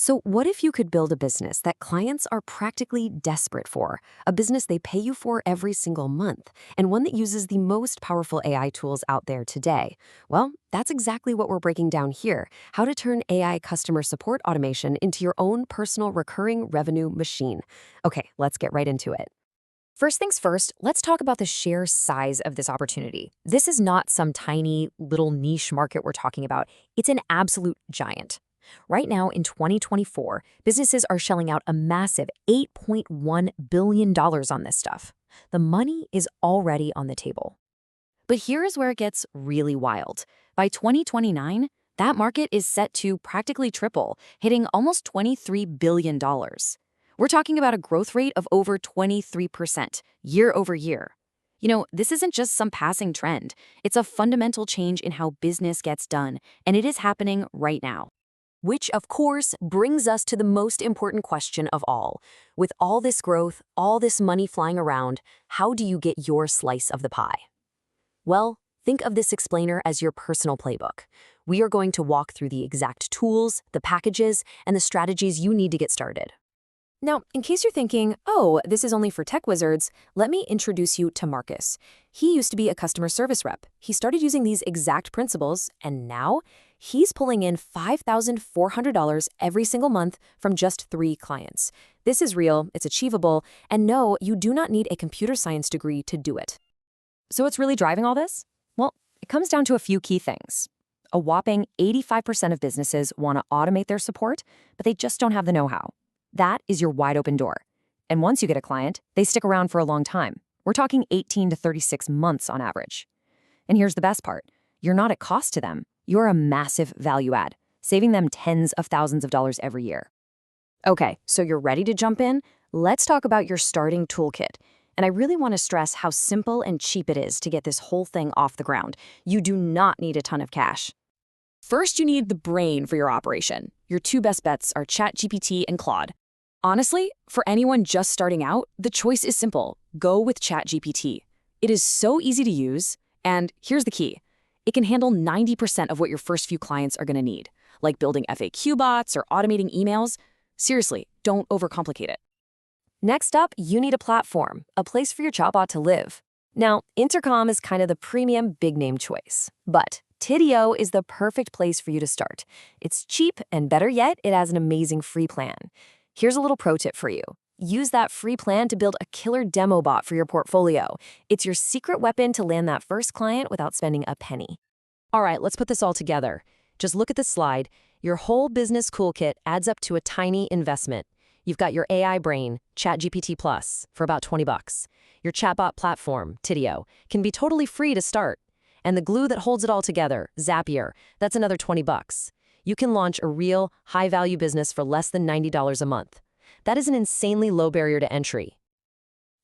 So, what if you could build a business that clients are practically desperate for, a business they pay you for every single month, and one that uses the most powerful AI tools out there today? Well, that's exactly what we're breaking down here: how to turn AI customer support automation into your own personal recurring revenue machine. Okay, let's get right into it. First things first, let's talk about the sheer size of this opportunity. This is not some tiny little niche market we're talking about. It's an absolute giant. Right now, in 2024, businesses are shelling out a massive $8.1 billion on this stuff. The money is already on the table. But here's where it gets really wild. By 2029, that market is set to practically triple, hitting almost $23 billion. We're talking about a growth rate of over 23% year over year. This isn't just some passing trend. It's a fundamental change in how business gets done, and it is happening right now. Which, of course, brings us to the most important question of all. With all this growth, all this money flying around, how do you get your slice of the pie? Well, think of this explainer as your personal playbook. We are going to walk through the exact tools, the packages, and the strategies you need to get started. Now, in case you're thinking, oh, this is only for tech wizards, let me introduce you to Marcus. He used to be a customer service rep. He started using these exact principles, and now he's pulling in $5,400 every single month from just 3 clients. This is real, it's achievable, and no, you do not need a computer science degree to do it. So what's really driving all this? Well, it comes down to a few key things. A whopping 85% of businesses want to automate their support, but they just don't have the know-how. That is your wide open door. And once you get a client, they stick around for a long time. We're talking 18 to 36 months on average. And here's the best part. You're not at cost to them. You're a massive value add, saving them tens of thousands of dollars every year. Okay, so you're ready to jump in? Let's talk about your starting toolkit. And I really want to stress how simple and cheap it is to get this whole thing off the ground. You do not need a ton of cash. First, you need the brain for your operation. Your 2 best bets are ChatGPT and Claude. Honestly, for anyone just starting out, the choice is simple. Go with ChatGPT. It is so easy to use, and here's the key. It can handle 90% of what your first few clients are going to need, like building FAQ bots or automating emails. Seriously, don't overcomplicate it. Next up, you need a platform, a place for your chatbot to live. Now, Intercom is kind of the premium big-name choice, but Tidio is the perfect place for you to start. It's cheap, and better yet, it has an amazing free plan. Here's a little pro tip for you. Use that free plan to build a killer demo bot for your portfolio. It's your secret weapon to land that first client without spending a penny. All right, let's put this all together. Just look at this slide. Your whole business toolkit adds up to a tiny investment. You've got your AI brain, ChatGPT Plus, for about $20. Your chatbot platform, Tidio, can be totally free to start. And the glue that holds it all together, Zapier, that's another $20. You can launch a real, high-value business for less than $90 a month. That is an insanely low barrier to entry.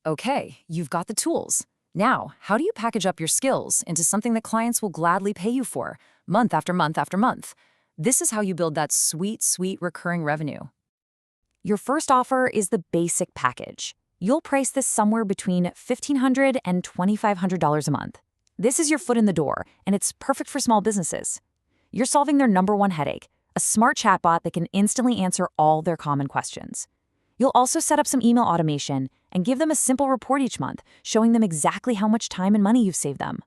Okay, you've got the tools. Now, how do you package up your skills into something that clients will gladly pay you for, month after month after month? This is how you build that sweet, sweet recurring revenue. Your first offer is the basic package. You'll price this somewhere between $1,500 and $2,500 a month. This is your foot in the door, and it's perfect for small businesses. You're solving their number one headache, a smart chatbot that can instantly answer all their common questions. You'll also set up some email automation and give them a simple report each month, showing them exactly how much time and money you've saved them.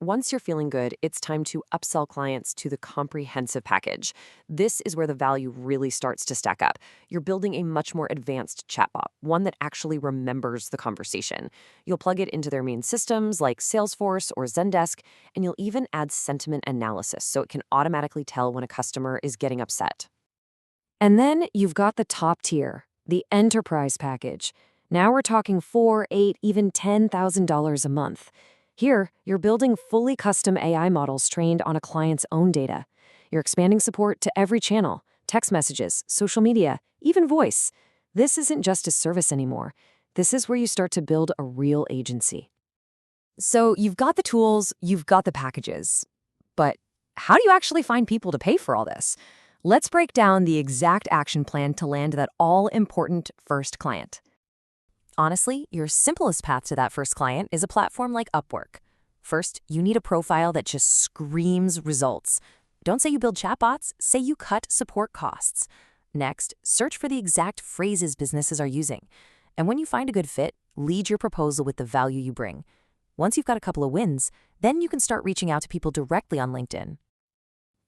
Once you're feeling good, it's time to upsell clients to the comprehensive package. This is where the value really starts to stack up. You're building a much more advanced chatbot, one that actually remembers the conversation. You'll plug it into their main systems like Salesforce or Zendesk, and you'll even add sentiment analysis so it can automatically tell when a customer is getting upset. And then you've got the top tier, the enterprise package. Now we're talking $4,000, $8,000, even $10,000 a month. Here, you're building fully custom AI models trained on a client's own data. You're expanding support to every channel, text messages, social media, even voice. This isn't just a service anymore. This is where you start to build a real agency. So you've got the tools, you've got the packages. But how do you actually find people to pay for all this? Let's break down the exact action plan to land that all-important first client. Honestly, your simplest path to that first client is a platform like Upwork. First, you need a profile that just screams results. Don't say you build chatbots, say you cut support costs. Next, search for the exact phrases businesses are using. And when you find a good fit, lead your proposal with the value you bring. Once you've got a couple of wins, then you can start reaching out to people directly on LinkedIn.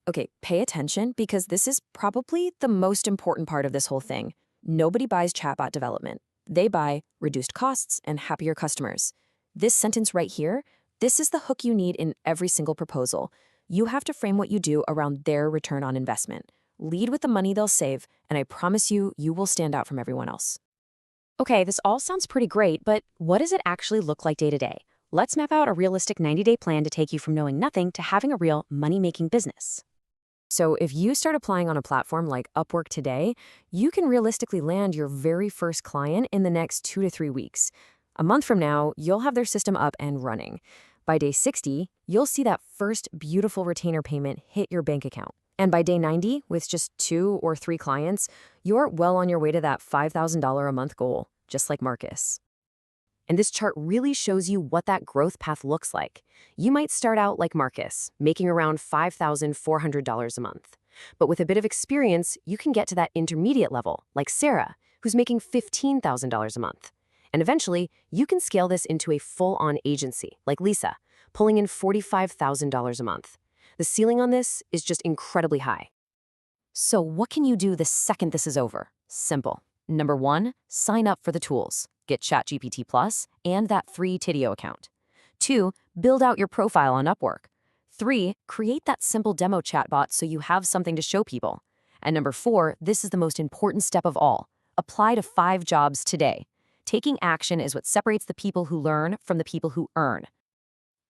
Okay, pay attention because this is probably the most important part of this whole thing. Nobody buys chatbot development. They buy reduced costs and happier customers. This sentence right here, this is the hook you need in every single proposal. You have to frame what you do around their return on investment. Lead with the money they'll save, and I promise you, you will stand out from everyone else. Okay, this all sounds pretty great, but what does it actually look like day to day? Let's map out a realistic 90-day plan to take you from knowing nothing to having a real money-making business. So if you start applying on a platform like Upwork today, you can realistically land your very first client in the next 2 to 3 weeks. A month from now, you'll have their system up and running. By day 60, you'll see that first beautiful retainer payment hit your bank account. And by day 90, with just 2 or 3 clients, you're well on your way to that $5,000 a month goal, just like Marcus. And this chart really shows you what that growth path looks like. You might start out like Marcus, making around $5,400 a month. But with a bit of experience, you can get to that intermediate level, like Sarah, who's making $15,000 a month. And eventually, you can scale this into a full-on agency, like Lisa, pulling in $45,000 a month. The ceiling on this is just incredibly high. So what can you do the second this is over? Simple. Number 1, sign up for the tools. Get ChatGPT Plus and that free Tidio account. 2, build out your profile on Upwork. 3, create that simple demo chatbot so you have something to show people. And number 4, this is the most important step of all. Apply to 5 jobs today. Taking action is what separates the people who learn from the people who earn.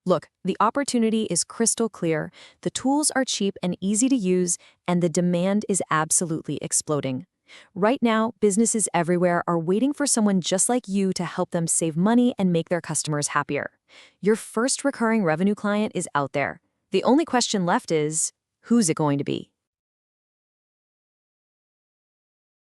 Look, the opportunity is crystal clear, the tools are cheap and easy to use, and the demand is absolutely exploding. Right now, businesses everywhere are waiting for someone just like you to help them save money and make their customers happier. Your first recurring revenue client is out there. The only question left is, who's it going to be?